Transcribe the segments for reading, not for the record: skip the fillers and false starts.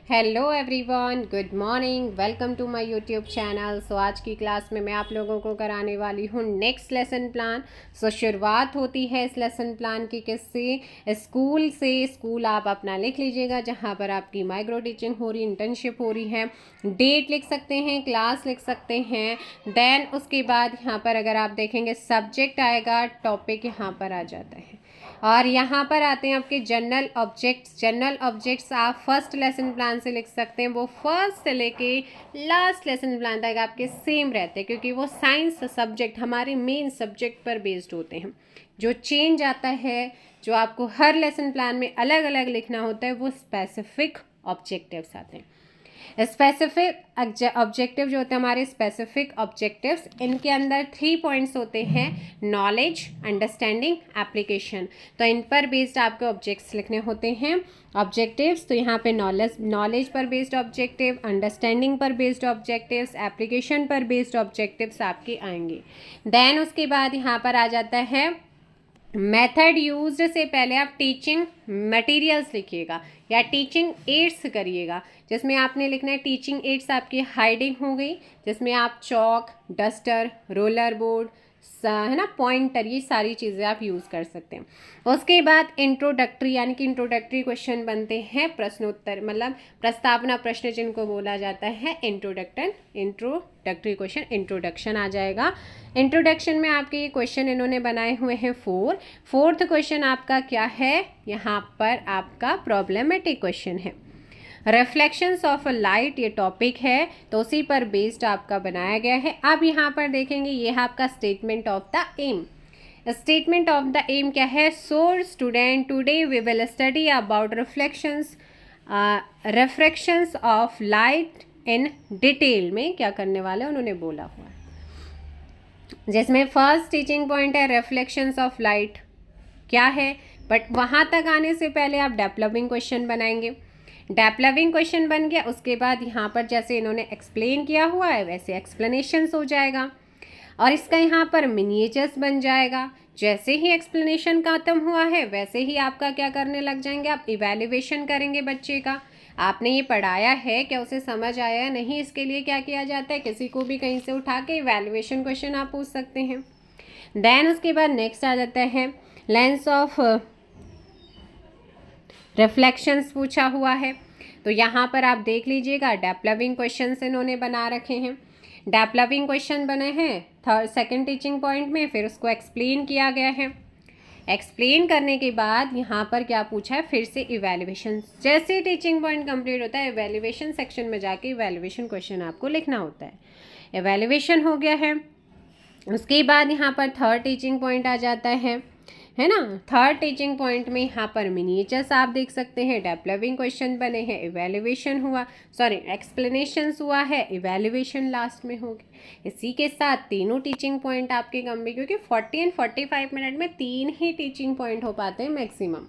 Hello everyone, good morning, welcome to my YouTube channel. So आज की class में मैं आप लोगों को कराने वाली हूँ नेक्स्ट लेसन प्लान। सो शुरुआत होती है इस लेसन प्लान की किससे? स्कूल से। स्कूल आप अपना लिख लीजिएगा जहाँ पर आपकी माइक्रो टीचिंग हो रही, इंटर्नशिप हो रही है। डेट लिख सकते हैं, क्लास लिख सकते हैं। देन उसके बाद यहाँ पर अगर आप देखेंगे सब्जेक्ट आएगा, टॉपिक यहाँ पर आ जाता है। और यहाँ पर आते हैं आपके जनरल ऑब्जेक्ट्स। जनरल ऑब्जेक्ट्स आप फर्स्ट लेसन प्लान से लिख सकते हैं, वो फर्स्ट से लेके लास्ट लेसन प्लान तक आपके सेम रहते हैं, क्योंकि वो साइंस सब्जेक्ट हमारे मेन सब्जेक्ट पर बेस्ड होते हैं। जो चेंज आता है, जो आपको हर लेसन प्लान में अलग अलग लिखना होता है, वो स्पेसिफिक ऑब्जेक्टिव्स आते हैं। स्पेसिफिक ऑब्जेक्टिव जो होते हैं हमारे स्पेसिफिक ऑब्जेक्टिव्स, इनके अंदर 3 पॉइंट्स होते हैं: नॉलेज, अंडरस्टैंडिंग, एप्लीकेशन। तो इन पर बेस्ड आपके ऑब्जेक्ट्स लिखने होते हैं, ऑब्जेक्टिव्स। तो यहाँ पे नॉलेज पर बेस्ड ऑब्जेक्टिव, अंडरस्टैंडिंग पर बेस्ड ऑब्जेक्टिव्स, एप्लीकेशन पर बेस्ड ऑब्जेक्टिव्स आपके आएंगे। देन उसके बाद यहाँ पर आ जाता है मेथड यूज्ड से पहले आप टीचिंग मटेरियल्स लिखिएगा या टीचिंग एड्स करिएगा, जिसमें आपने लिखना है टीचिंग एड्स आपकी हाइडिंग हो गई, जिसमें आप चॉक, डस्टर, रोलर बोर्ड, है ना, पॉइंटर, ये सारी चीज़ें आप यूज़ कर सकते हैं। उसके बाद इंट्रोडक्टरी, यानी कि इंट्रोडक्टरी क्वेश्चन बनते हैं, प्रश्नोत्तर मतलब प्रस्तावना प्रश्न जिनको बोला जाता है इंट्रोडक्टरी क्वेश्चन, इंट्रोडक्शन आ जाएगा। इंट्रोडक्शन में आपके ये क्वेश्चन इन्होंने बनाए हुए हैं 4। फोर्थ क्वेश्चन आपका क्या है? यहाँ पर आपका प्रॉब्लमेटिक क्वेश्चन है। रिफ्लेक्शंस ऑफ अ लाइट ये टॉपिक है, तो उसी पर बेस्ड आपका बनाया गया है। अब यहाँ पर देखेंगे ये है आपका statement of the aim. Statement of the aim क्या है? So student, today we will study about reflections of light in detail में क्या करने वाले उन्होंने बोला हुआ है, जिसमें फर्स्ट टीचिंग पॉइंट है रिफ्लेक्शंस ऑफ लाइट क्या है। बट वहाँ तक आने से पहले आप डेवलपिंग क्वेश्चन बनाएंगे। डेवलपिंग क्वेश्चन बन गया, उसके बाद यहाँ पर जैसे इन्होंने एक्सप्लेन किया हुआ है वैसे एक्सप्लेनेशंस हो जाएगा, और इसका यहाँ पर मिनिएचर्स बन जाएगा। जैसे ही एक्सप्लेनेशन खत्म हुआ है वैसे ही आपका क्या करने लग जाएंगे, आप इवैल्यूएशन करेंगे बच्चे का। आपने ये पढ़ाया है, क्या उसे समझ आया नहीं, इसके लिए क्या किया जाता है, किसी को भी कहीं से उठा के इवैल्यूएशन क्वेश्चन आप पूछ सकते हैं। देन उसके बाद नेक्स्ट आ जाता है लेंस ऑफ रिफ्लेक्शंस पूछा हुआ है, तो यहाँ पर आप देख लीजिएगा डेवलपिंग क्वेश्चंस इन्होंने बना रखे हैं। डेवलपिंग क्वेश्चन बने हैं सेकंड टीचिंग पॉइंट में, फिर उसको एक्सप्लेन किया गया है। एक्सप्लेन करने के बाद यहाँ पर क्या पूछा है, फिर से इवैल्यूएशन। जैसे टीचिंग पॉइंट कंप्लीट होता है इवैल्यूएशन सेक्शन में जाके इवैल्यूएशन क्वेश्चन आपको लिखना होता है। इवैल्यूएशन हो गया है, उसके बाद यहाँ पर थर्ड टीचिंग पॉइंट आ जाता है ना। थर्ड टीचिंग पॉइंट में यहाँ पर मिनिएचर्स आप देख सकते हैं, डेवलपिंग क्वेश्चन बने हैं, इवैल्यूएशन हुआ, सॉरी एक्सप्लेनेशंस हुआ है, इवैल्यूएशन लास्ट में हो गया। इसी के साथ तीनों टीचिंग पॉइंट आपके कम, क्योंकि 40 और 45 मिनट में 3 ही टीचिंग पॉइंट हो पाते हैं मैक्सिमम।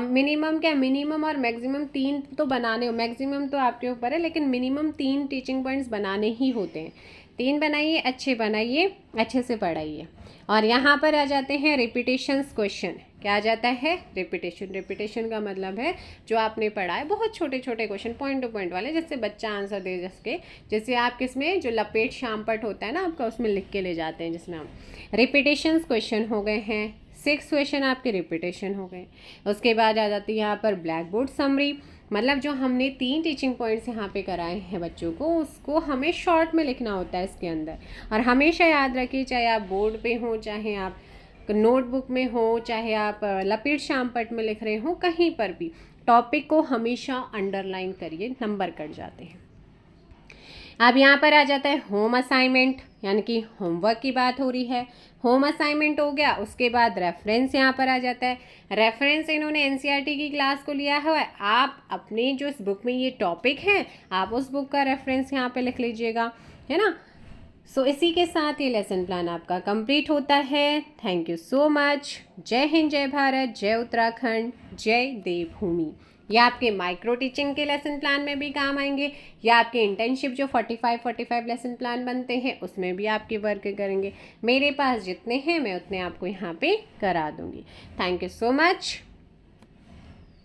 मिनिमम क्या, मिनिमम और मैक्सिमम 3 तो बनाने हो, मैक्सिमम तो आपके ऊपर है, लेकिन मिनिमम 3 टीचिंग पॉइंट्स बनाने ही होते हैं। 3 बनाइए, अच्छे बनाइए, अच्छे से पढ़ाइए। और यहाँ पर आ जाते हैं रिपीटेशंस क्वेश्चन। क्या आ जाता है? रिपीटेशन। रिपीटेशन का मतलब है जो आपने पढ़ा है, बहुत छोटे छोटे क्वेश्चन पॉइंट टू पॉइंट वाले, जिससे बच्चा आंसर दे सके। जैसे आप किसमें जो लपेट शामपट होता है ना आपका, उसमें लिख के ले जाते हैं, जिसमें हम रिपीटेशंस क्वेश्चन हो गए हैं। 6 क्वेश्चन आपके रिपीटेशन हो गए। उसके बाद आ जाती है यहाँ पर ब्लैक बोर्ड समरी, मतलब जो हमने 3 टीचिंग पॉइंट्स यहाँ पे कराए हैं बच्चों को, उसको हमें शॉर्ट में लिखना होता है इसके अंदर। और हमेशा याद रखिए, चाहे आप बोर्ड पे हो, चाहे आप नोटबुक में हो, चाहे आप लपेट शामपट में लिख रहे हो, कहीं पर भी टॉपिक को हमेशा अंडरलाइन करिए, नंबर कट जाते हैं। अब यहाँ पर आ जाता है होम असाइनमेंट, यानी कि होमवर्क की बात हो रही है। होम असाइनमेंट हो गया, उसके बाद रेफरेंस यहाँ पर आ जाता है। रेफरेंस इन्होंने एनसीईआरटी की क्लास को लिया हुआ है, आप अपने जो इस बुक में ये टॉपिक है, आप उस बुक का रेफरेंस यहाँ पे लिख लीजिएगा, है ना। सो इसी के साथ ये लेसन प्लान आपका कंप्लीट होता है। Thank you so much. जय हिंद, जय भारत, जय उत्तराखंड, जय देवभूमि। या आपके माइक्रो टीचिंग के लेसन प्लान में भी काम आएंगे, या आपके इंटर्नशिप जो 45 लेसन प्लान बनते हैं उसमें भी आपके वर्क करेंगे। मेरे पास जितने हैं मैं उतने आपको यहाँ पे करा दूँगी। Thank you so much.